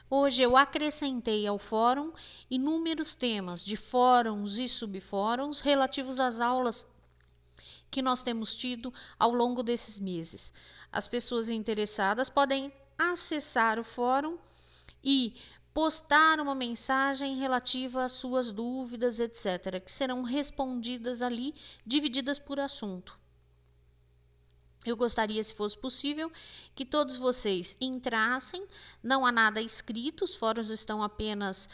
Hoje eu acrescentei ao fórum inúmeros temas de fóruns e subfóruns relativos às aulas que nós temos tido ao longo desses meses. As pessoas interessadas podem acessar o fórum e postar uma mensagem relativa às suas dúvidas, etc., que serão respondidas ali, divididas por assunto. Eu gostaria, se fosse possível, que todos vocês entrassem. Não há nada escrito, os fóruns estão apenas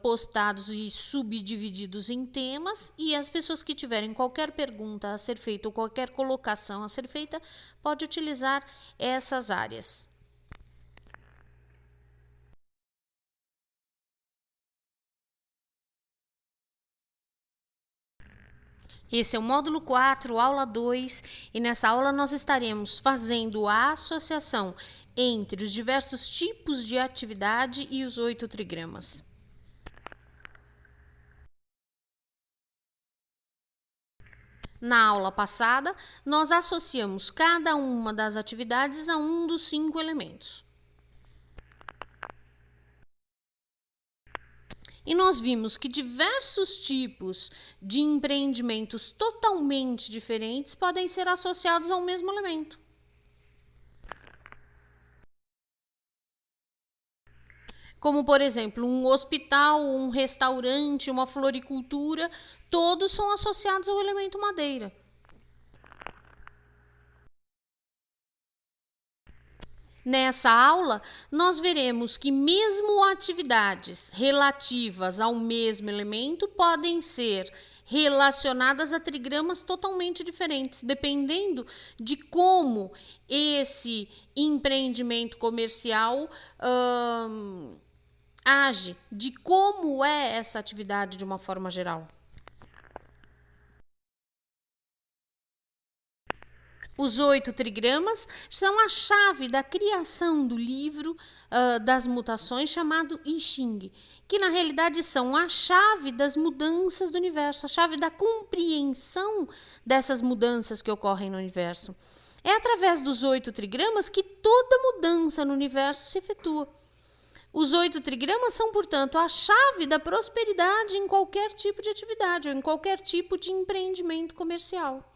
postados e subdivididos em temas, e as pessoas que tiverem qualquer pergunta a ser feita ou qualquer colocação a ser feita, pode utilizar essas áreas. Esse é o módulo 4, aula 2, e nessa aula nós estaremos fazendo a associação entre os diversos tipos de atividade e os 8 trigramas. Na aula passada, nós associamos cada uma das atividades a um dos 5 elementos. E nós vimos que diversos tipos de empreendimentos totalmente diferentes podem ser associados a um mesmo elemento. Como, por exemplo, um hospital, um restaurante, uma floricultura, todos são associados ao elemento madeira. Nessa aula, nós veremos que mesmo atividades relativas ao mesmo elemento podem ser relacionadas a trigramas totalmente diferentes, dependendo de como esse empreendimento comercial age, de como é essa atividade de uma forma geral. Os 8 trigramas são a chave da criação do livro das mutações chamado I Ching, que na realidade são a chave das mudanças do universo, a chave da compreensão dessas mudanças que ocorrem no universo. É através dos 8 trigramas que toda mudança no universo se efetua. Os 8 trigramas são, portanto, a chave da prosperidade em qualquer tipo de atividade ou em qualquer tipo de empreendimento comercial.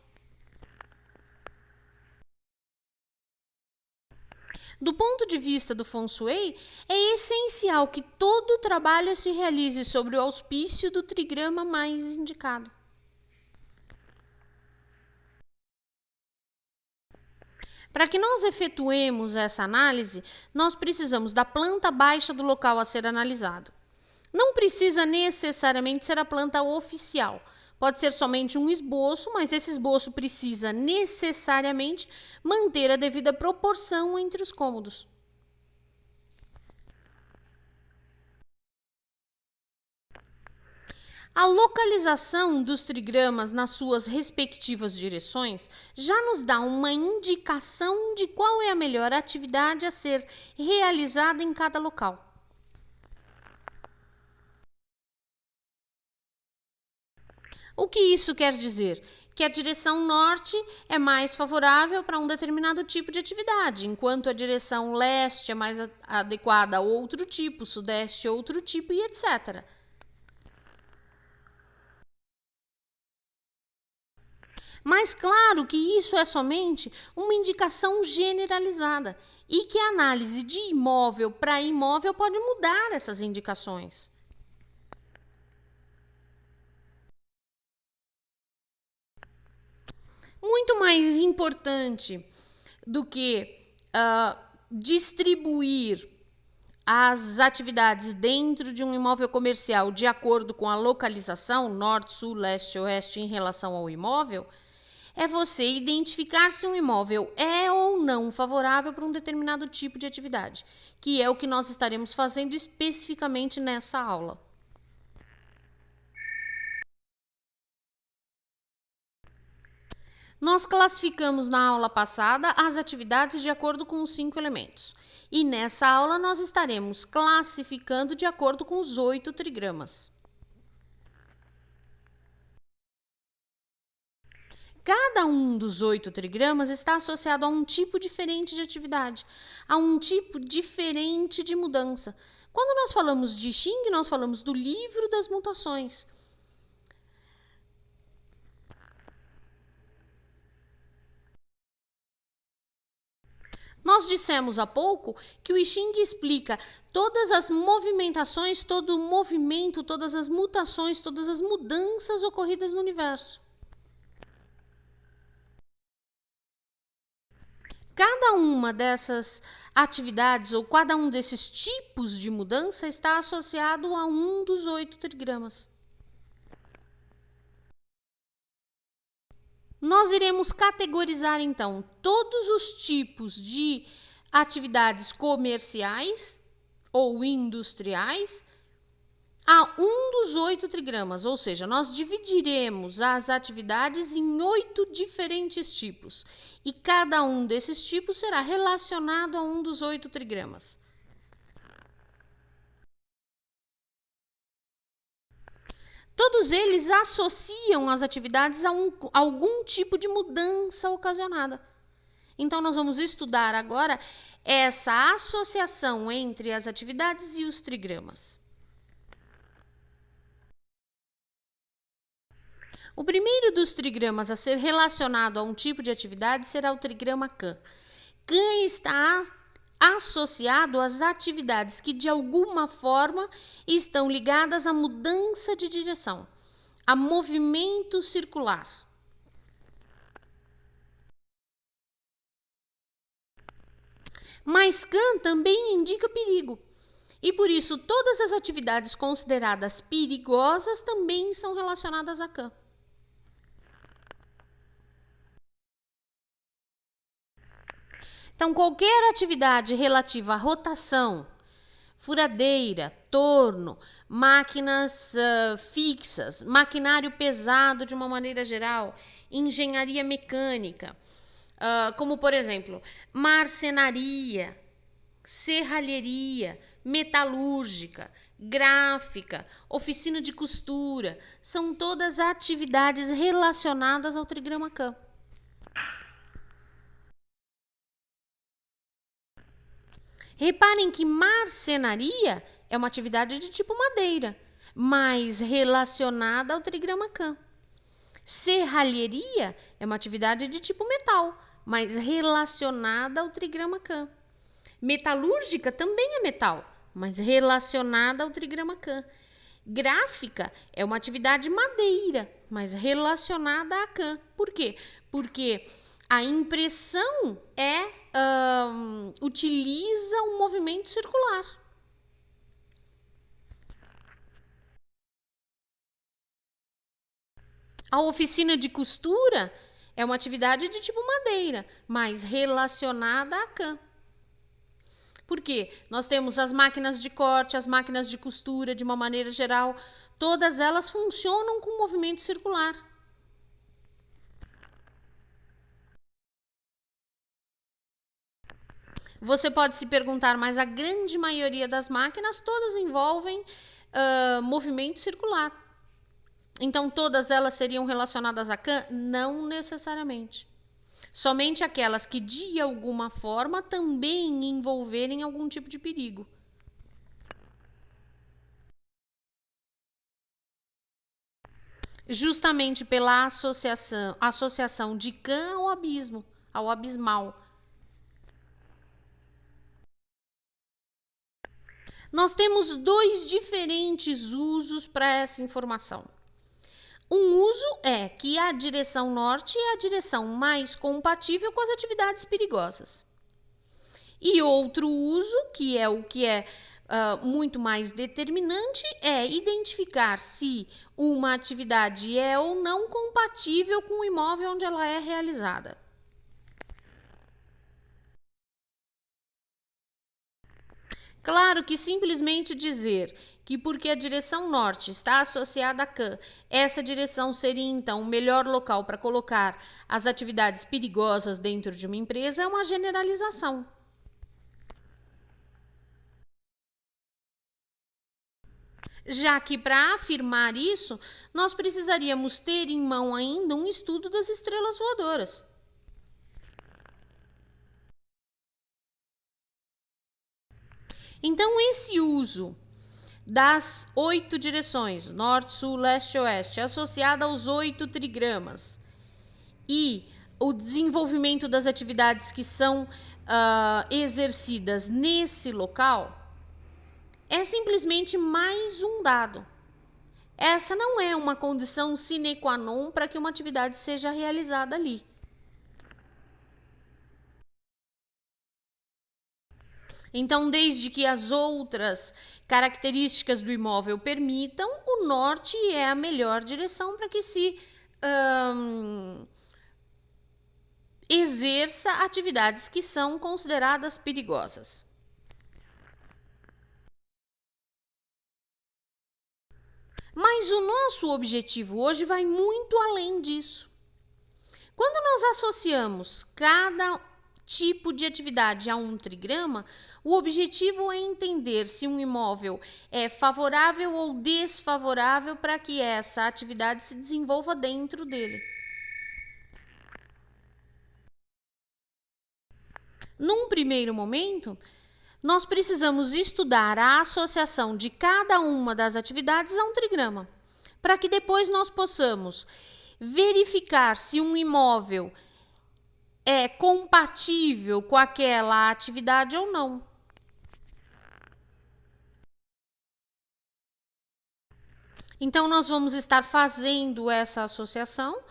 Do ponto de vista do Feng Shui, é essencial que todo o trabalho se realize sobre o auspício do trigrama mais indicado. Para que nós efetuemos essa análise, nós precisamos da planta baixa do local a ser analisado. Não precisa necessariamente ser a planta oficial. Pode ser somente um esboço, mas esse esboço precisa necessariamente manter a devida proporção entre os cômodos. A localização dos trigramas nas suas respectivas direções já nos dá uma indicação de qual é a melhor atividade a ser realizada em cada local. O que isso quer dizer? Que a direção norte é mais favorável para um determinado tipo de atividade, enquanto a direção leste é mais adequada a outro tipo, sudeste a outro tipo e etc. Mas claro que isso é somente uma indicação generalizada e que a análise de imóvel para imóvel pode mudar essas indicações. Muito mais importante do que distribuir as atividades dentro de um imóvel comercial de acordo com a localização, norte, sul, leste, oeste, em relação ao imóvel, é você identificar se um imóvel é ou não favorável para um determinado tipo de atividade, que é o que nós estaremos fazendo especificamente nessa aula. Nós classificamos na aula passada as atividades de acordo com os 5 elementos. E nessa aula nós estaremos classificando de acordo com os 8 trigramas. Cada um dos 8 trigramas está associado a um tipo diferente de atividade, a um tipo diferente de mudança. Quando nós falamos de Xing, nós falamos do livro das mutações. Nós dissemos há pouco que o I Ching explica todas as movimentações, todo o movimento, todas as mutações, todas as mudanças ocorridas no universo. Cada uma dessas atividades ou cada um desses tipos de mudança está associado a um dos 8 trigramas. Nós iremos categorizar, então, todos os tipos de atividades comerciais ou industriais a um dos 8 trigramas, ou seja, nós dividiremos as atividades em 8 diferentes tipos, e cada um desses tipos será relacionado a um dos 8 trigramas. Todos eles associam as atividades a algum tipo de mudança ocasionada. Então, nós vamos estudar agora essa associação entre as atividades e os trigramas. O primeiro dos trigramas a ser relacionado a um tipo de atividade será o trigrama Kan. Kan está associado às atividades que de alguma forma estão ligadas à mudança de direção, a movimento circular. Mas Kan também indica perigo, e por isso todas as atividades consideradas perigosas também são relacionadas a Kan. Então, qualquer atividade relativa à rotação, furadeira, torno, máquinas fixas, maquinário pesado de uma maneira geral, engenharia mecânica, como por exemplo, marcenaria, serralheria, metalúrgica, gráfica, oficina de costura, são todas atividades relacionadas ao trigrama Kan. Reparem que marcenaria é uma atividade de tipo madeira, mas relacionada ao trigrama Kan. Serralheria é uma atividade de tipo metal, mas relacionada ao trigrama Kan. Metalúrgica também é metal, mas relacionada ao trigrama Kan. Gráfica é uma atividade madeira, mas relacionada a Kan. Por quê? Porque a impressão utiliza um movimento circular. A oficina de costura é uma atividade de tipo madeira, mas relacionada a Kan. Por quê? Nós temos as máquinas de corte, as máquinas de costura, de uma maneira geral, todas elas funcionam com movimento circular. Você pode se perguntar, mas a grande maioria das máquinas todas envolvem movimento circular. Então, todas elas seriam relacionadas a Kan? Não necessariamente. Somente aquelas que, de alguma forma, também envolverem algum tipo de perigo. Justamente pela associação de Kan ao abismo, ao abismal. Nós temos 2 diferentes usos para essa informação. Um uso é que a direção norte é a direção mais compatível com as atividades perigosas. E outro uso, que é o que é muito mais determinante, é identificar se uma atividade é ou não compatível com o imóvel onde ela é realizada. Claro que simplesmente dizer que porque a direção norte está associada a Kan, essa direção seria então o melhor local para colocar as atividades perigosas dentro de uma empresa é uma generalização. Já que para afirmar isso, nós precisaríamos ter em mão ainda um estudo das estrelas voadoras. Então, esse uso das 8 direções, norte, sul, leste e oeste, associada aos 8 trigramas, e o desenvolvimento das atividades que são exercidas nesse local, é simplesmente mais um dado. Essa não é uma condição sine qua non para que uma atividade seja realizada ali. Então, desde que as outras características do imóvel permitam, o norte é a melhor direção para que se exerça atividades que são consideradas perigosas. Mas o nosso objetivo hoje vai muito além disso. Quando nós associamos cada tipo de atividade a um trigrama, o objetivo é entender se um imóvel é favorável ou desfavorável para que essa atividade se desenvolva dentro dele. Num primeiro momento, nós precisamos estudar a associação de cada uma das atividades a um trigrama, para que depois nós possamos verificar se um imóvel é compatível com aquela atividade ou não. Então, nós vamos estar fazendo essa associação.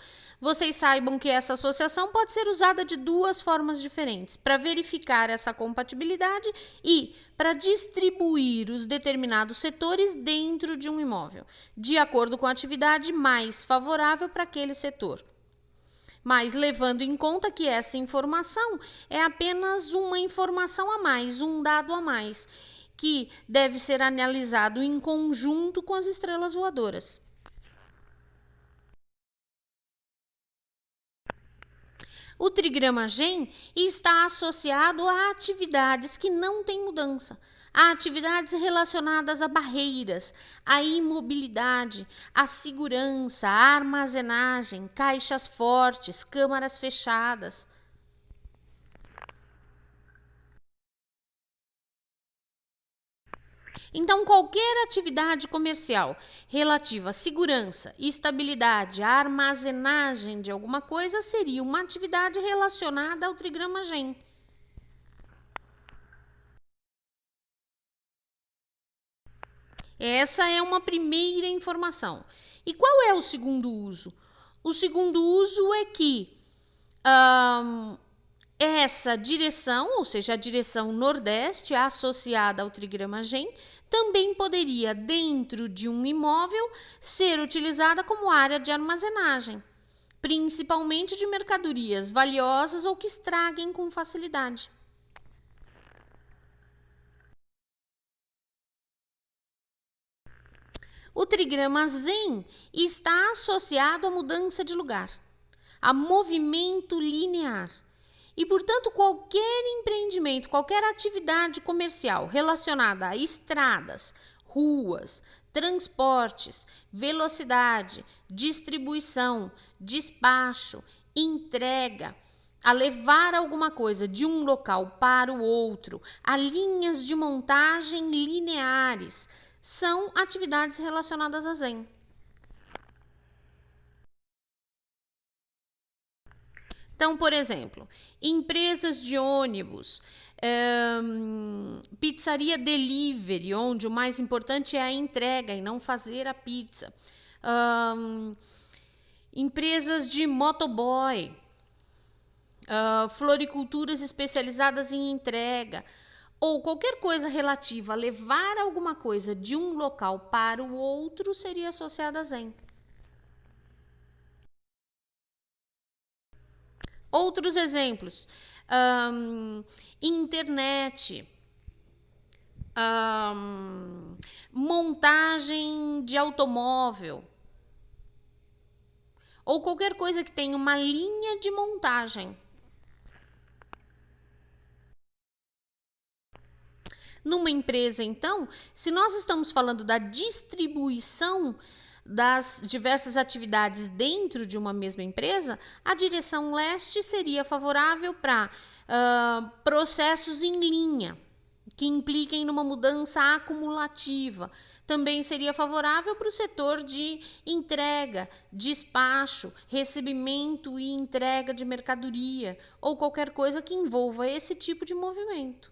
Vocês saibam que essa associação pode ser usada de duas formas diferentes, para verificar essa compatibilidade e para distribuir os determinados setores dentro de um imóvel, de acordo com a atividade mais favorável para aquele setor. Mas levando em conta que essa informação é apenas uma informação a mais, um dado a mais, que deve ser analisado em conjunto com as estrelas voadoras. O trigrama GEM está associado a atividades que não têm mudança, a atividades relacionadas a barreiras, a imobilidade, a segurança, a armazenagem, caixas fortes, câmaras fechadas. Então, qualquer atividade comercial relativa à segurança, estabilidade, à armazenagem de alguma coisa seria uma atividade relacionada ao trigrama GEM. Essa é uma primeira informação. E qual é o segundo uso? O segundo uso é que essa direção, ou seja, a direção nordeste associada ao trigrama GEM, também poderia, dentro de um imóvel, ser utilizada como área de armazenagem, principalmente de mercadorias valiosas ou que estraguem com facilidade. O trigrama ZEM está associado à mudança de lugar, a movimento linear. E, portanto, qualquer empreendimento, qualquer atividade comercial relacionada a estradas, ruas, transportes, velocidade, distribuição, despacho, entrega, a levar alguma coisa de um local para o outro, a linhas de montagem lineares, são atividades relacionadas a ZEM. Então, por exemplo, empresas de ônibus, pizzaria delivery, onde o mais importante é a entrega e não fazer a pizza. Empresas de motoboy, floriculturas especializadas em entrega, ou qualquer coisa relativa a levar alguma coisa de um local para o outro seria associada a ZEM. Outros exemplos, internet, montagem de automóvel, ou qualquer coisa que tenha uma linha de montagem. Numa empresa, então, se nós estamos falando da distribuição das diversas atividades dentro de uma mesma empresa, a direção leste seria favorável para processos em linha, que impliquem numa mudança acumulativa. Também seria favorável para o setor de entrega, despacho, recebimento e entrega de mercadoria, ou qualquer coisa que envolva esse tipo de movimento.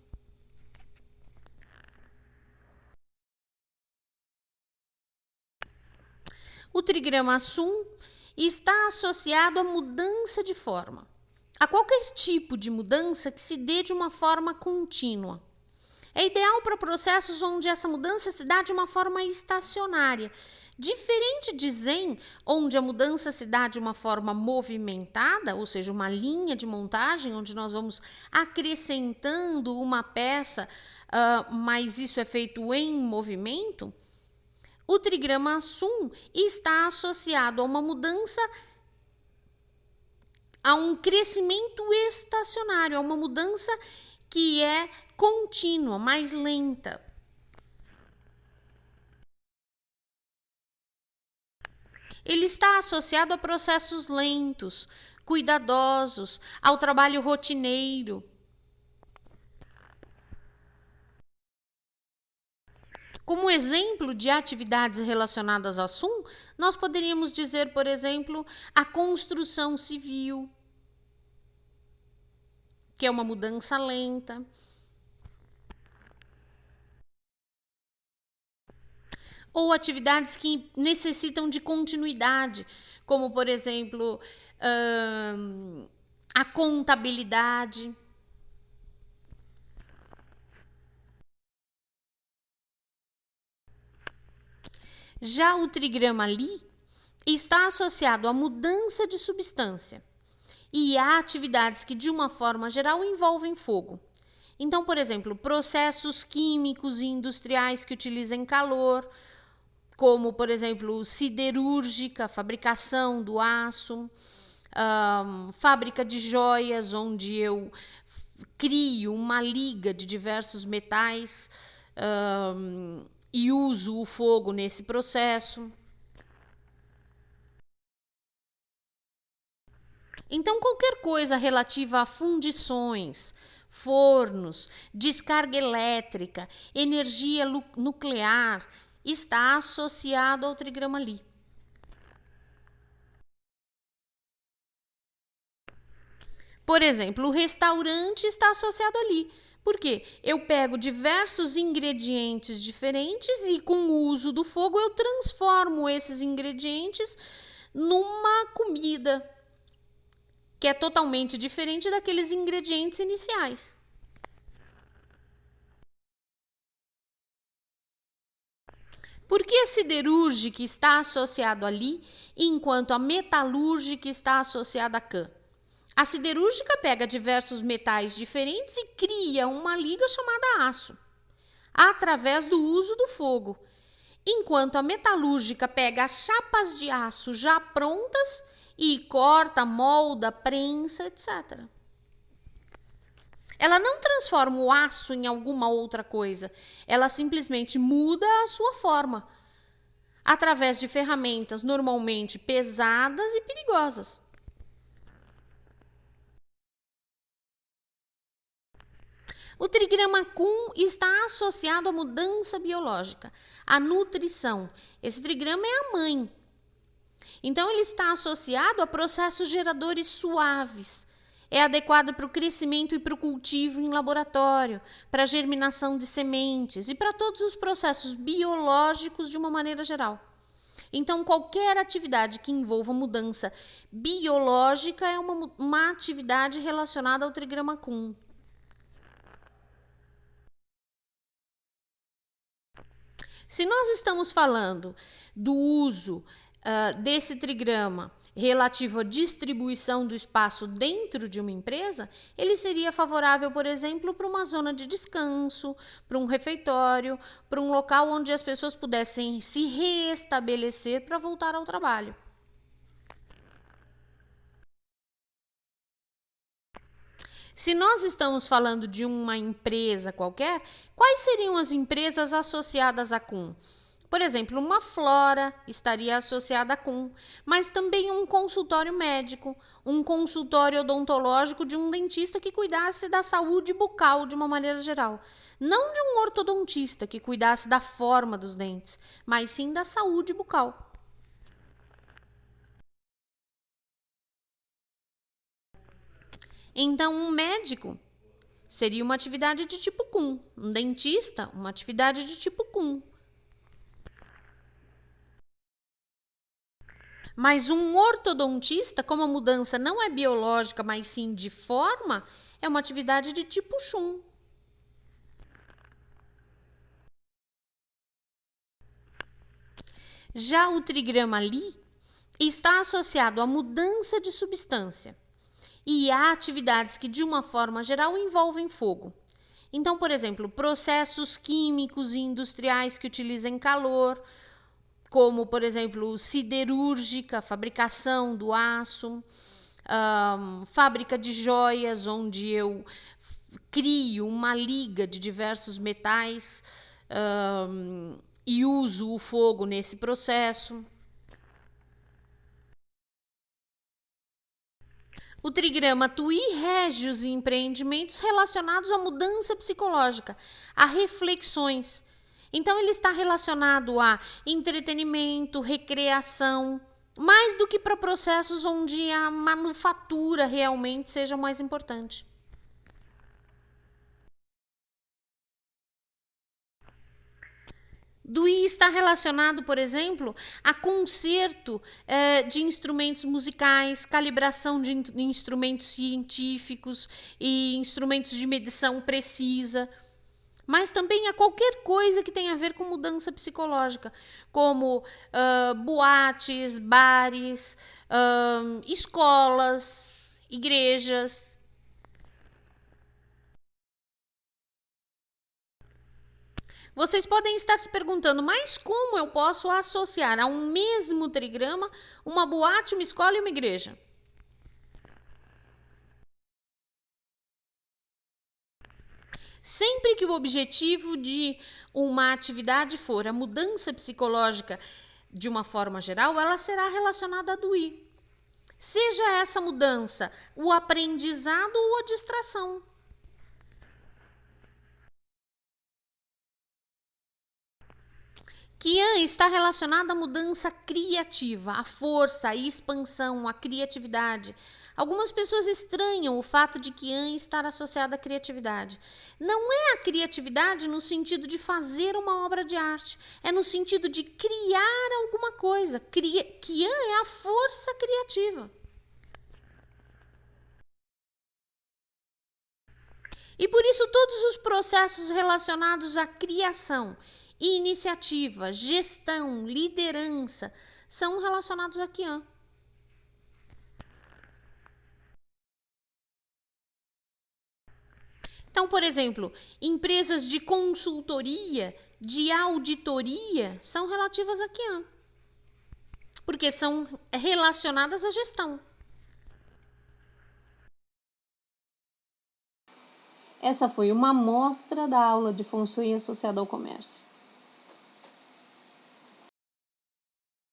O trigrama Sum está associado à mudança de forma, a qualquer tipo de mudança que se dê de uma forma contínua. É ideal para processos onde essa mudança se dá de uma forma estacionária. Diferente de Zen, onde a mudança se dá de uma forma movimentada, ou seja, uma linha de montagem, onde nós vamos acrescentando uma peça, mas isso é feito em movimento. O trigrama Sum está associado a uma mudança, a um crescimento estacionário, a uma mudança que é contínua, mais lenta. Ele está associado a processos lentos, cuidadosos, ao trabalho rotineiro. Como exemplo de atividades relacionadas a Sum, nós poderíamos dizer, por exemplo, a construção civil, que é uma mudança lenta. Ou atividades que necessitam de continuidade, como, por exemplo, a contabilidade. Já o trigrama Li está associado à mudança de substância e a atividades que, de uma forma geral, envolvem fogo. Então, por exemplo, processos químicos e industriais que utilizem calor, como, por exemplo, siderúrgica, fabricação do aço, fábrica de joias, onde eu crio uma liga de diversos metais e uso o fogo nesse processo. Então, qualquer coisa relativa a fundições, fornos, descarga elétrica, energia nuclear, está associado ao trigrama Li. Por exemplo, o restaurante está associado ali. Por quê? Eu pego diversos ingredientes diferentes e, com o uso do fogo, eu transformo esses ingredientes numa comida que é totalmente diferente daqueles ingredientes iniciais. Por que a siderúrgica está associada ali, enquanto a metalúrgica está associada a Can? A siderúrgica pega diversos metais diferentes e cria uma liga chamada aço, através do uso do fogo, enquanto a metalúrgica pega as chapas de aço já prontas e corta, molda, prensa, etc. Ela não transforma o aço em alguma outra coisa, ela simplesmente muda a sua forma, através de ferramentas normalmente pesadas e perigosas. O trigrama Kun está associado à mudança biológica, à nutrição. Esse trigrama é a mãe. Então, ele está associado a processos geradores suaves. É adequado para o crescimento e para o cultivo em laboratório, para a germinação de sementes e para todos os processos biológicos de uma maneira geral. Então, qualquer atividade que envolva mudança biológica é uma atividade relacionada ao trigrama Kun. Se nós estamos falando do uso desse trigrama relativo à distribuição do espaço dentro de uma empresa, ele seria favorável, por exemplo, para uma zona de descanso, para um refeitório, para um local onde as pessoas pudessem se reestabelecer para voltar ao trabalho. Se nós estamos falando de uma empresa qualquer, quais seriam as empresas associadas à CUM? Por exemplo, uma Flora estaria associada à CUM, mas também um consultório médico, um consultório odontológico de um dentista que cuidasse da saúde bucal de uma maneira geral. não de um ortodontista que cuidasse da forma dos dentes, mas sim da saúde bucal. Então, um médico seria uma atividade de tipo cum, um dentista, uma atividade de tipo cum. Mas um ortodontista, como a mudança não é biológica, mas sim de forma, é uma atividade de tipo chum. Já o trigrama Li está associado à mudança de substância e a atividades que, de uma forma geral, envolvem fogo. Então, por exemplo, processos químicos e industriais que utilizem calor, como, por exemplo, siderúrgica, fabricação do aço, fábrica de joias, onde eu crio uma liga de diversos metais e uso o fogo nesse processo. O trigrama Tui rege os empreendimentos relacionados à mudança psicológica, a reflexões. Então, ele está relacionado a entretenimento, recreação, mais do que para processos onde a manufatura realmente seja o mais importante. DUI está relacionado, por exemplo, a conserto de instrumentos musicais, calibração de instrumentos científicos e instrumentos de medição precisa, mas também a qualquer coisa que tenha a ver com mudança psicológica, como boates, bares, escolas, igrejas. Vocês podem estar se perguntando, mas como eu posso associar a um mesmo trigrama uma boate, uma escola e uma igreja? Sempre que o objetivo de uma atividade for a mudança psicológica de uma forma geral, ela será relacionada a DUI. Seja essa mudança o aprendizado ou a distração. Qian está relacionado à mudança criativa, à força, à expansão, à criatividade. Algumas pessoas estranham o fato de Qian estar associado à criatividade. Não é a criatividade no sentido de fazer uma obra de arte, é no sentido de criar alguma coisa. Qian é a força criativa. E por isso todos os processos relacionados à criação, iniciativa, gestão, liderança são relacionados a Qian. Então, por exemplo, empresas de consultoria, de auditoria, são relativas a Qian, porque são relacionadas à gestão. Essa foi uma amostra da aula de Feng Shui associada ao comércio.